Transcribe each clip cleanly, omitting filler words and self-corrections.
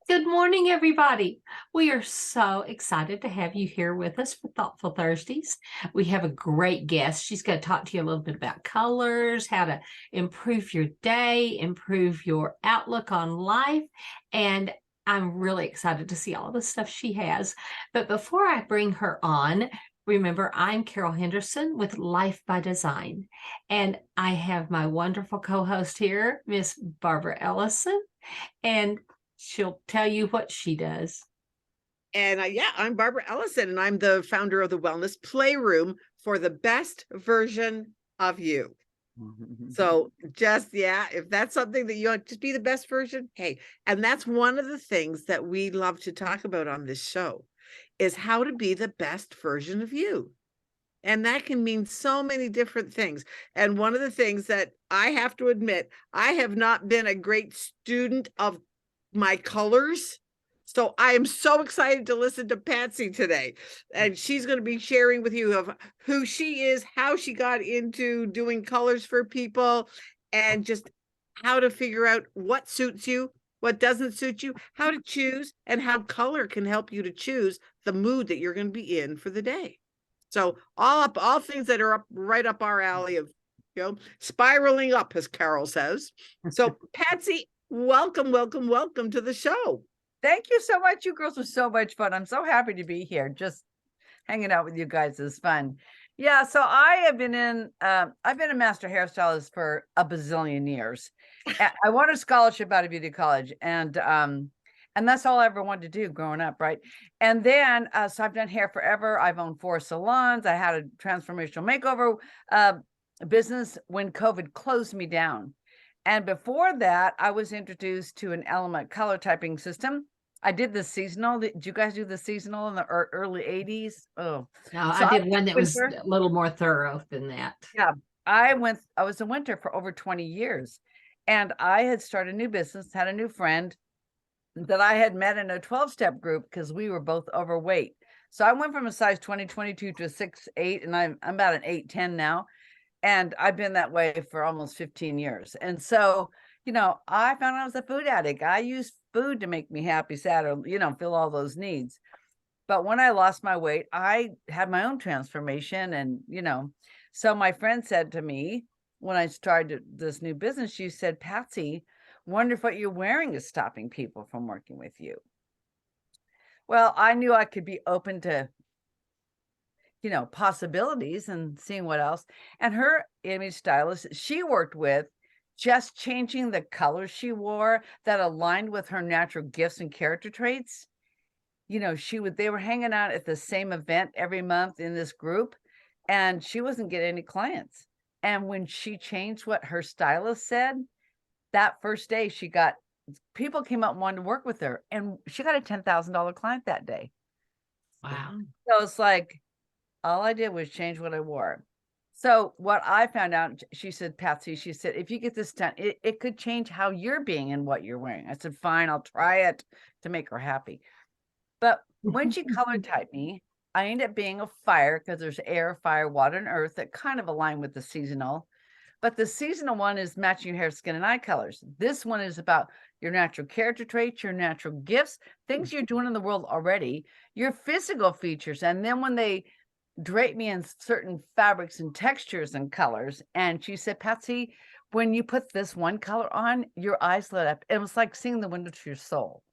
Good morning, everybody. We are so excited to have you here with us for Thoughtful Thursdays. We have a great guest. She's going to talk to you a little bit about colors, how to improve your day, improve your outlook on life. And I'm really excited to see all the stuff she has. But before I bring her on, remember, I'm Carol Henderson with Life by Design. And I have my wonderful co-host here, Miss Barbara Ellison. And she'll tell you what she does. And I'm Barbara Ellison, and I'm the founder of the Wellness Playroom for the best version of you. So if that's something that you want to be the best version, hey, and that's one of the things that we love to talk about on this show is how to be the best version of you. And that can mean so many different things. And one of the things that I have to admit, I have not been a great student of my colors. So I am so excited to listen to Patsy today. And she's going to be sharing with you of who she is, how she got into doing colors for people, and just how to figure out what suits you, what doesn't suit you, how to choose, and how color can help you to choose the mood that you're going to be in for the day. So all things that are right up our alley of, spiraling up, as Carol says. So Patsy, welcome to the show. Thank you so much. You girls were so much fun. I'm so happy to be here. Just hanging out with you guys is fun. Yeah, so I've been a master hairstylist for a bazillion years. I won a scholarship out of beauty college, and that's all I ever wanted to do growing up, right? And then, so I've done hair forever. I've owned 4 salons. I had a transformational makeover business when COVID closed me down. And before that, I was introduced to an element color typing system. I did the seasonal. Did you guys do the seasonal in the early 80s? Oh, no, so I did one that was a little more thorough than that. Yeah, I was a winter for over 20 years. And I had started a new business, had a new friend that I had met in a 12-step group because we were both overweight. So I went from a size 20, 22 to a 6'8", and I'm about an 8'10" now. And I've been that way for almost 15 years. And so, I found I was a food addict. I used food to make me happy, sad, or, fill all those needs. But when I lost my weight, I had my own transformation. And, so my friend said to me, when I started this new business, she said, Patsy, wonder if what you're wearing is stopping people from working with you. Well, I knew I could be open to possibilities and seeing what else. And her image stylist she worked with, just changing the colors she wore that aligned with her natural gifts and character traits. They were hanging out at the same event every month in this group, and she wasn't getting any clients. And when she changed what her stylist said, that first day people came up and wanted to work with her, and she got a $10,000 client that day. Wow. So it's like, all I did was change what I wore. So what I found out, she said, Patsy, she said, if you get this done, it could change how you're being and what you're wearing. I said, fine, I'll try it to make her happy. But when she color typed me, I ended up being a fire because there's air, fire, water, and earth that kind of align with the seasonal. But the seasonal one is matching your hair, skin, and eye colors. This one is about your natural character traits, your natural gifts, things you're doing in the world already, your physical features. And then when they drape me in certain fabrics and textures and colors. And she said, Patsy, when you put this one color on, your eyes lit up. It was like seeing the window to your soul.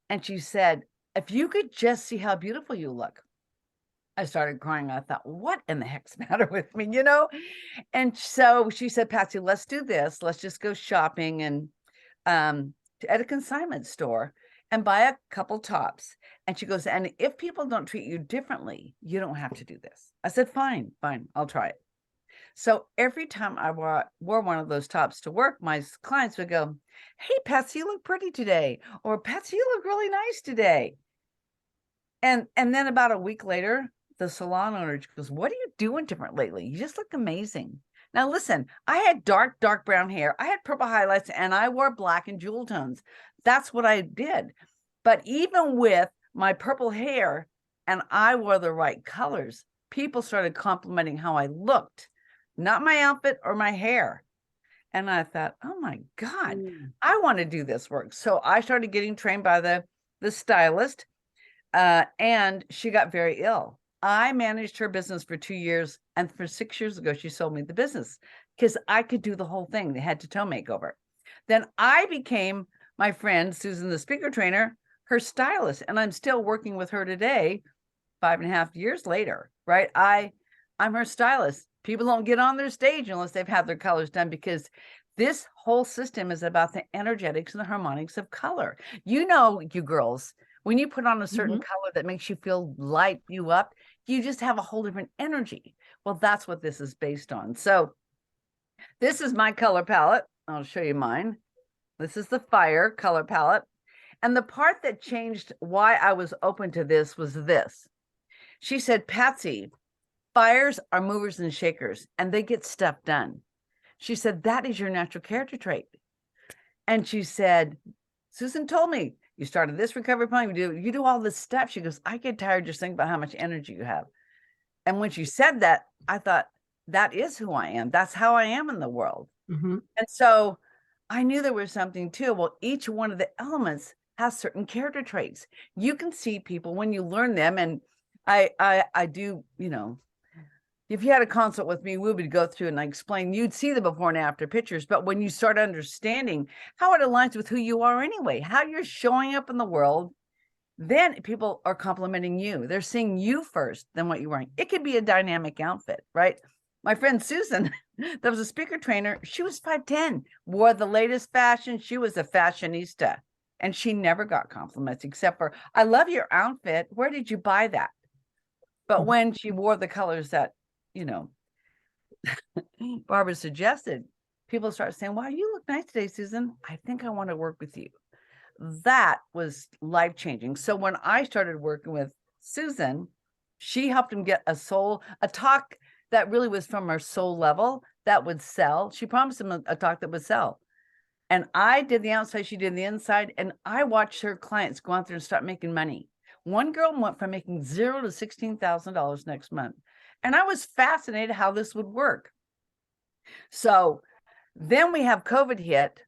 And she said, if you could just see how beautiful you look. I started crying. I thought, what in the heck's the matter with me, And so she said, Patsy, let's do this. Let's just go shopping and at a consignment store and buy a couple tops. And she goes, and if people don't treat you differently, you don't have to do this. I said, fine, I'll try it. So every time I wore one of those tops to work, my clients would go, hey, Patsy, you look pretty today. Or Patsy, you look really nice today. And then about a week later, the salon owner goes, what are you doing different lately? You just look amazing. Now, listen, I had dark brown hair. I had purple highlights, and I wore black and jewel tones. That's what I did. But even with my purple hair and I wore the right colors, people started complimenting how I looked, not my outfit or my hair. And I thought, oh my God, Mm. I want to do this work. So I started getting trained by the stylist, and she got very ill. I managed her business for 2 years. And for 6 years ago, she sold me the business because I could do the whole thing, the head to toe makeover. Then I became my friend, Susan, the speaker trainer, her stylist. And I'm still working with her today, 5.5 years later, right? I'm her stylist. People don't get on their stage unless they've had their colors done, because this whole system is about the energetics and the harmonics of color. You know, you girls, when you put on a certain color that makes you feel light you up, you just have a whole different energy. Well, that's what this is based on. So this is my color palette. I'll show you mine. This is the fire color palette. And the part that changed why I was open to this was this. She said, Patsy, fires are movers and shakers, and they get stuff done. She said, that is your natural character trait. And she said, Susan told me, you started this recovery plan, you do all this stuff. She goes, I get tired just thinking about how much energy you have. And when she said that, I thought, that is who I am. That's how I am in the world. Mm-hmm. And so I knew there was something too. Well, each one of the elements has certain character traits. You can see people when you learn them. And I do, you know, if you had a consult with me, we would go through and I explain, you'd see the before and after pictures. But when you start understanding how it aligns with who you are anyway, how you're showing up in the world, then people are complimenting you. They're seeing you first than what you're wearing. It could be a dynamic outfit, right? My friend Susan, that was a speaker trainer, she was 5'10", wore the latest fashion. She was a fashionista, and she never got compliments except for, I love your outfit. Where did you buy that? But when she wore the colors that, you know, Barbara suggested, people start saying, wow, you look nice today, Susan. I think I want to work with you. That was life-changing. So when I started working with Susan, she helped him get a talk that really was from her soul level that would sell. She promised him a talk that would sell. And I did the outside, she did the inside, and I watched her clients go out there and start making money. One girl went from making $0 to $16,000 next month. And I was fascinated how this would work. So then we have COVID hit,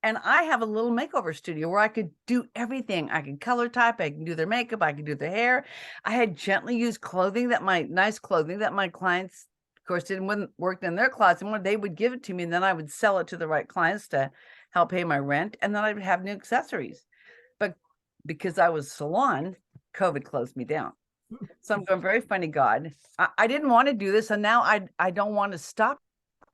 and I have a little makeover studio where I could do everything. I could color type, I can do their makeup, I could do their hair. I had gently used nice clothing that my clients, of course, wouldn't work in their closet. And when they would give it to me, and then I would sell it to the right clients to help pay my rent. And then I would have new accessories. But because I was salon, COVID closed me down. So I'm going, very funny, God. I didn't want to do this. And now I don't want to stop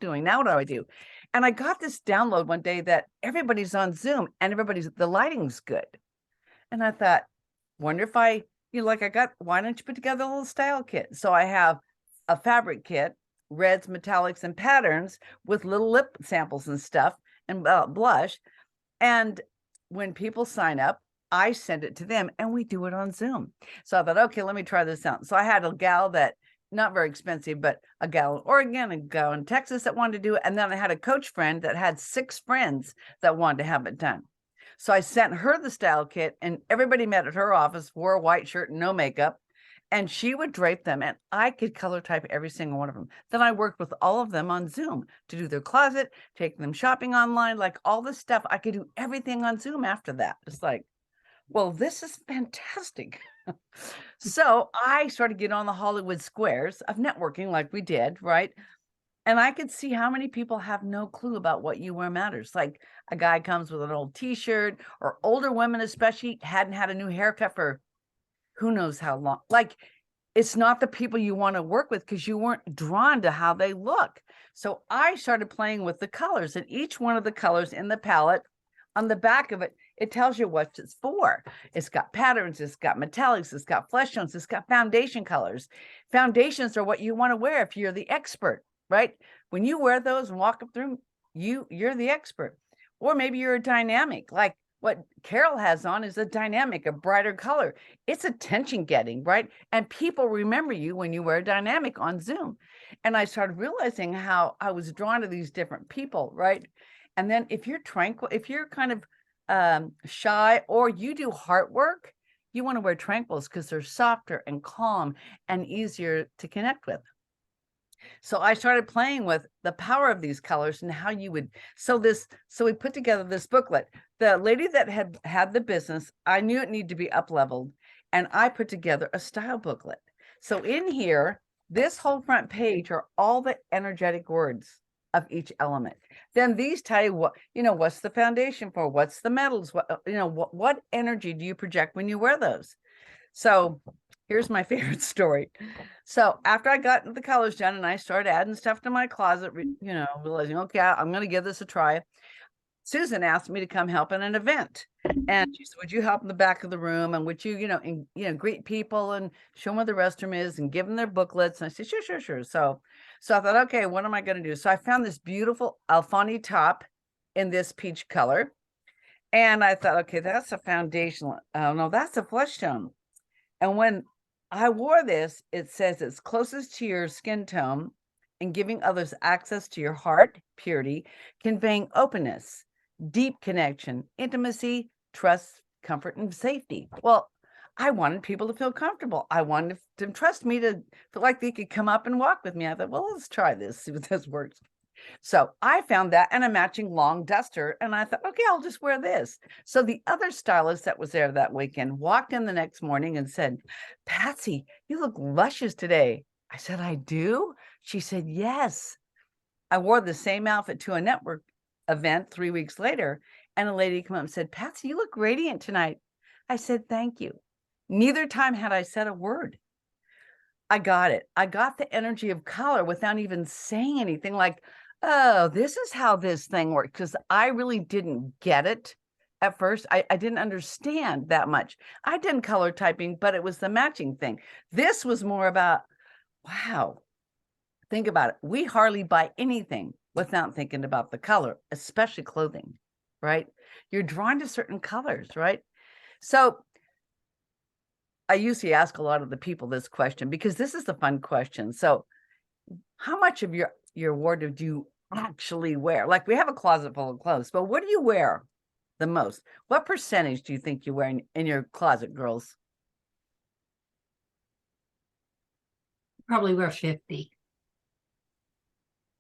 doing. Now what do I do? And I got this download one day that everybody's on Zoom and the lighting's good. And I thought, wonder if why don't you put together a little style kit? So I have a fabric kit, reds, metallics, and patterns with little lip samples and stuff and blush. And when people sign up, I send it to them and we do it on Zoom. So I thought, okay, let me try this out. So I had a gal that, not very expensive, but a gal in Oregon, a gal in Texas that wanted to do it. And then I had a coach friend that had 6 friends that wanted to have it done. So I sent her the style kit, and everybody met at her office, wore a white shirt and no makeup, and she would drape them, and I could color type every single one of them. Then I worked with all of them on Zoom to do their closet, take them shopping online, like all this stuff. I could do everything on Zoom after that. It's like, well, this is fantastic. So I started getting on the Hollywood squares of networking like we did, right? And I could see how many people have no clue about what you wear matters. Like a guy comes with an old t-shirt, or older women especially hadn't had a new haircut for who knows how long. Like, it's not the people you want to work with because you weren't drawn to how they look. So I started playing with the colors, and each one of the colors in the palette, on the back of it, it tells you what it's for. It's got patterns, it's got metallics, it's got flesh tones, it's got foundation colors. Foundations are what you want to wear if you're the expert, right? When you wear those and walk up through, you're the expert. Or maybe you're a dynamic, like what Carol has on is a dynamic, a brighter color. It's attention getting, right? And people remember you when you wear a dynamic on Zoom. And I started realizing how I was drawn to these different people, right? And then if you're tranquil, if you're kind of shy, or you do heart work, you want to wear tranquils because they're softer and calm and easier to connect with. So I started playing with the power of these colors and how you would, so we put together this booklet. The lady that had the business, I knew it needed to be up leveled, and I put together a style booklet. So in here, this whole front page are all the energetic words of each element. Then these tell you what, what's the foundation for, what's the metals, what energy do you project when you wear those? So here's my favorite story. So after I got the colors done and I started adding stuff to my closet, realizing, okay, I'm going to give this a try. Susan asked me to come help in an event. And she said, would you help in the back of the room? And would you, greet people and show them where the restroom is and give them their booklets? And I said, sure. So I thought, okay, what am I going to do? So I found this beautiful Alfani top in this peach color. And I thought, okay, that's a foundation. Oh, no, that's a flesh tone. And when I wore this, it says it's closest to your skin tone and giving others access to your heart, purity, conveying openness, deep connection, intimacy, trust, comfort, and safety. Well, I wanted people to feel comfortable. I wanted to trust me, to feel like they could come up and walk with me. I thought, well, let's try this, see if this works. So I found that and a matching long duster. And I thought, okay, I'll just wear this. So the other stylist that was there that weekend walked in the next morning and said, Patsy, you look luscious today. I said, I do? She said, yes. I wore the same outfit to a network event 3 weeks later. And a lady came up and said, Patsy, you look radiant tonight. I said, thank you. Neither time had I said a word. I got it. I got the energy of color without even saying anything, like, oh, this is how this thing works. Because I really didn't get it at first. I didn't understand that much. I did color typing, but it was the matching thing. This was more about, wow, think about it. We hardly buy anything without thinking about the color, especially clothing, right? You're drawn to certain colors, right? So I usually ask a lot of the people this question because this is the fun question. So how much of your wardrobe do you actually wear? Like, we have a closet full of clothes, but what do you wear the most? What percentage do you think you wear in your closet, girls? Probably wear 50.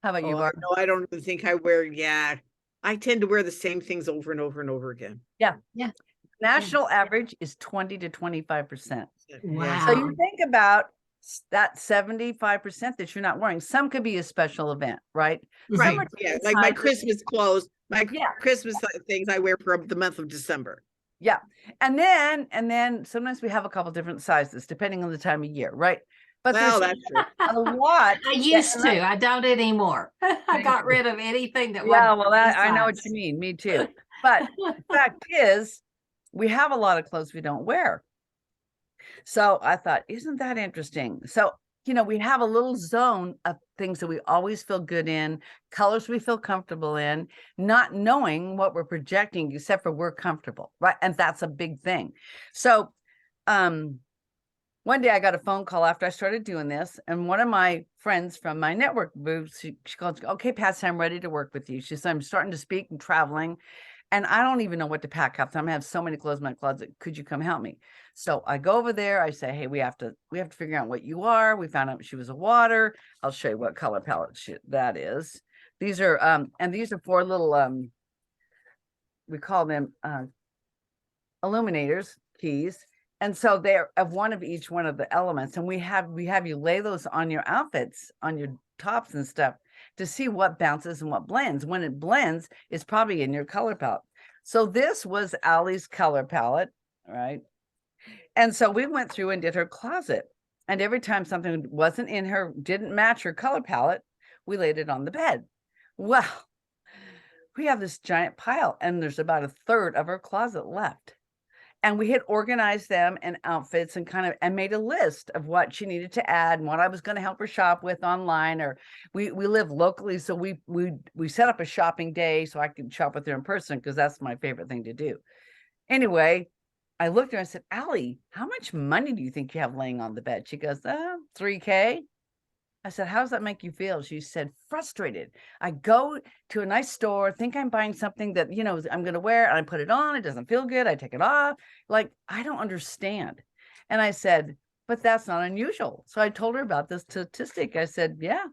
How about you, Barb? No, I don't even think I wear. Yeah, I tend to wear the same things over and over and over again. Yeah. National Yeah. average is 20 to 25%. Wow. So you think about that 75% that you're not wearing. Some could be a special event, right? Right. Some are Yeah, like my Christmas clothes, my Yeah. Christmas things I wear for the month of December. Yeah. And then sometimes we have a couple different sizes depending on the time of year, right? But Well, there's that's true. a lot. I used to. I don't anymore. I got rid of anything that Yeah, wasn't well, I know what you mean. Me too. But the fact is, we have a lot of clothes we don't wear. So I thought, isn't that interesting? So, we have a little zone of things that we always feel good in, colors we feel comfortable in, not knowing what we're projecting, except for we're comfortable, right? And that's a big thing. So, one day I got a phone call after I started doing this, and one of my friends from my network group, she called, okay, Patsy, I'm ready to work with you. She said, I'm starting to speak and traveling, and I don't even know what to pack half the time. I have so many clothes in my closet. Could you come help me? So I go over there. I say, hey, we have to figure out what you are. We found out she was a water. I'll show you what color palette that is. These are and these are 4 little we call them illuminators, keys. And so they're of one of each one of the elements. And we have you lay those on your outfits, on your tops and stuff, to see what bounces and what blends. When it blends, it's probably in your color palette. So this was Allie's color palette, right? And so we went through and did her closet. And every time something wasn't in her, didn't match her color palette, we laid it on the bed. Well, we have this giant pile, and there's about 1/3 of her closet left. And we had organized them in outfits and made a list of what she needed to add and what I was going to help her shop with online. Or we live locally, so we set up a shopping day so I could shop with her in person, because that's my favorite thing to do. Anyway, I looked at her and I said, Allie, how much money do you think you have laying on the bed? She goes, $3K. I said, how does that make you feel? She said, frustrated. I go to a nice store, think I'm buying something that, I'm going to wear, and I put it on. It doesn't feel good. I take it off. Like, I don't understand. And I said, but that's not unusual. So I told her about this statistic. I said, yeah,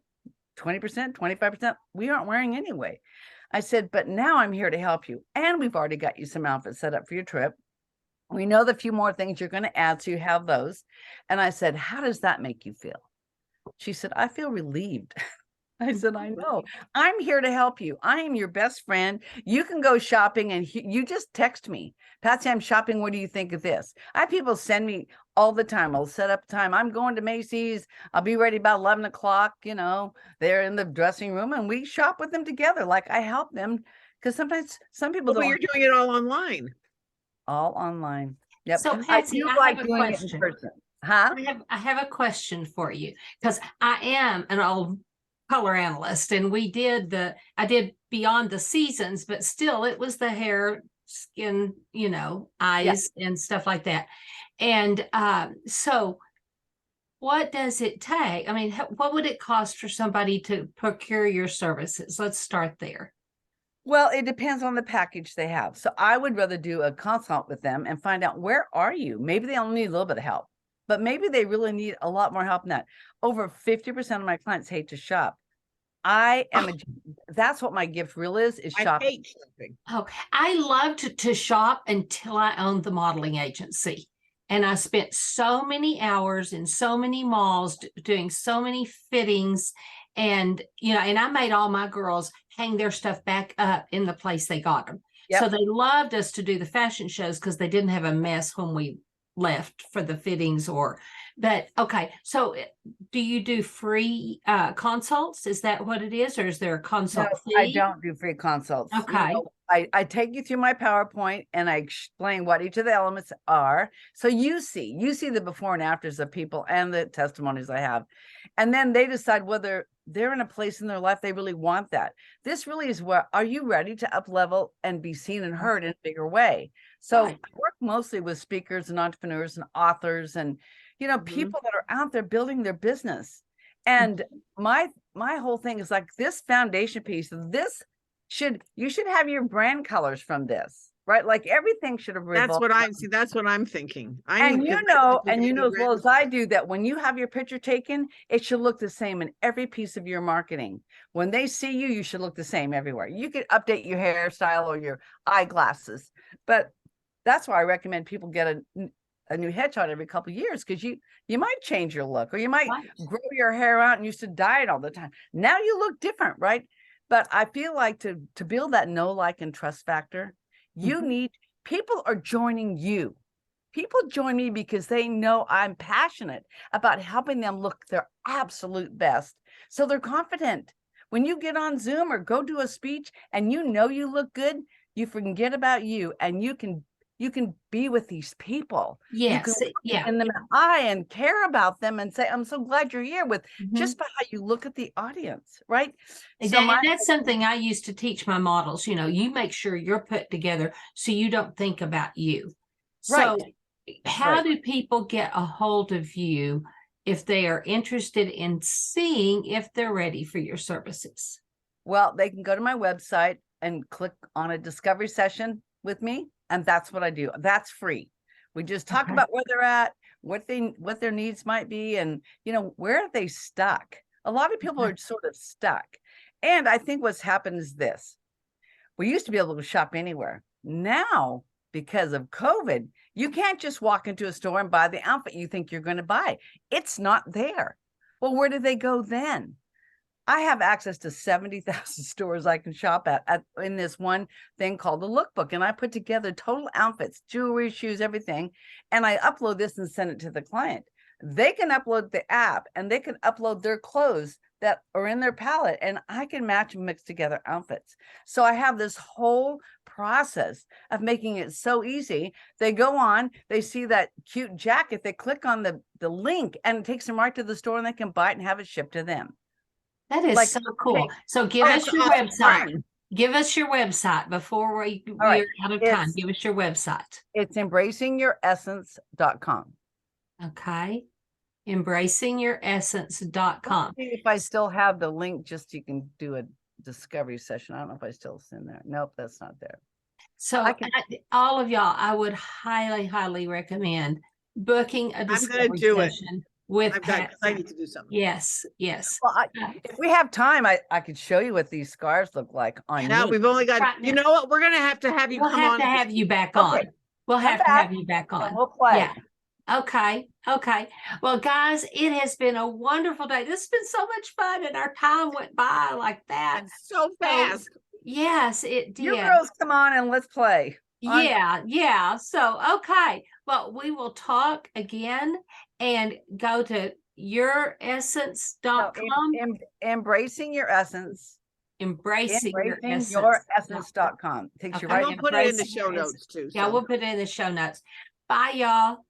20%, 25%, we aren't wearing anyway. I said, but now I'm here to help you. And we've already got you some outfits set up for your trip. We know the few more things you're going to add, so you have those. And I said, how does that make you feel? She said, I feel relieved. I said, I know. I'm here to help you. I am your best friend. You can go shopping and you just text me. Patsy, I'm shopping. What do you think of this? I have people send me all the time. I'll set up time. I'm going to Macy's. I'll be ready about 11 o'clock. You know, they're in the dressing room and we shop with them together. Like I help them because sometimes some people But don't. you're doing it all online. All online. Yep. So Patsy, I like have a doing it in question. person. Huh? I have a question for you because I am an old color analyst and I did Beyond the Seasons, but still it was the hair, skin, you know, eyes and stuff like that. And so what does it take? I mean, what would it cost for somebody to procure your services? Let's start there. Well, it depends on the package they have. So I would rather do a consult with them and find out, where are you? Maybe they only need a little bit of help, but maybe they really need a lot more help than that. Over 50% of my clients hate to shop. That's what my gift really is shopping. I hate shopping. Oh, I loved to shop until I owned the modeling agency. And I spent so many hours in so many malls doing so many fittings. And, you know, and I made all my girls hang their stuff back up in the place they got them. Yep. So they loved us to do the fashion shows because they didn't have a mess when we left for the fittings but okay. So do you do free consults? Is that what it is? Or is there a consult fee? I don't do free consults. Okay. You know, I take you through my PowerPoint and I explain what each of the elements are. So you see the before and afters of people and the testimonies I have. And then they decide whether they're in a place in their life they really want that. This really is where, are you ready to up level and be seen and heard in a bigger way? So I work mostly with speakers and entrepreneurs and authors and, you know, people that are out there building their business. And my whole thing is like this foundation piece, you should have your brand colors from this, right? Like everything should have revolved. That's what I'm thinking. You know as well as I do that when you have your picture taken, it should look the same in every piece of your marketing. When they see you, you should look the same everywhere. You could update your hairstyle or your eyeglasses, but that's why I recommend people get a new headshot every couple of years, because you might change your look, or you might grow your hair out and used to dye it all the time. Now you look different, right? But I feel like to build that know, like, and trust factor, you need, people are joining you. People join me because they know I'm passionate about helping them look their absolute best. So they're confident. When you get on Zoom or go do a speech and you know you look good, you forget about you and you can be with these people. Yes. You can look in the eye and care about them and say, I'm so glad you're here, with just by how you look at the audience, right? That's something I used to teach my models. You know, you make sure you're put together so you don't think about you. So how do people get a hold of you if they are interested in seeing if they're ready for your services? Well, they can go to my website and click on a discovery session with me. And that's what I do. That's free. We just talk about where they're at, what their needs might be, and, you know, where are they stuck? A lot of people are sort of stuck. And I think what's happened is this. We used to be able to shop anywhere. Now, because of COVID, you can't just walk into a store and buy the outfit you think you're going to buy. It's not there. Well, where do they go then? I have access to 70,000 stores I can shop at in this one thing called the lookbook. And I put together total outfits, jewelry, shoes, everything. And I upload this and send it to the client. They can upload the app and they can upload their clothes that are in their palette, and I can match and mix together outfits. So I have this whole process of making it so easy. They go on, they see that cute jacket, they click on the link and it takes them right to the store and they can buy it and have it shipped to them. That is so cool. So give us your website. Give us your website before we're out of time. Give us your website. It's embracingyouressence.com. Okay. Embracingyouressence.com. If I still have the link, just you can do a discovery session. I don't know if I still send there. Nope, that's not there. So all of y'all, I would highly, highly recommend booking a discovery session with I'm done 'cause I Patsy. need to do something. Yes, yes. Well, if we have time, I could show you what these scarves look like on Yeah, me. we've only got, Right you now. know what? We're gonna have to have you We'll come have on. to have you back Okay. on. We'll Come have to back have you back on. and we'll play. Yeah. Okay. Okay. Well, guys, it has been a wonderful day. This has been so much fun, and our time went by like that. And so fast. Yes, it did. You girls come on and let's play. Yeah, yeah. So, okay. Well, we will talk again and go to youressence.com. Embracing your essence. Embracing your essence. Embracingyouressence.com. Takes you Okay. right And we'll put it in the Embracing show your essence. notes too. Yeah, so. we'll put it in the show notes. Bye, y'all.